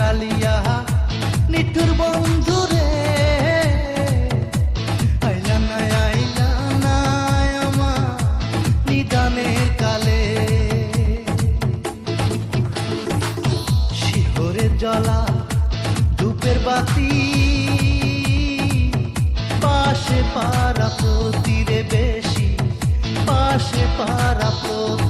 কালিয়া নিঠুর বন্ধু রে আইলা না আমার নিদানের কালে শিহরের জ্বলা ধূপের বাতি পাশে পারা প্রতি রে বেশি পাশে পারা প্রতি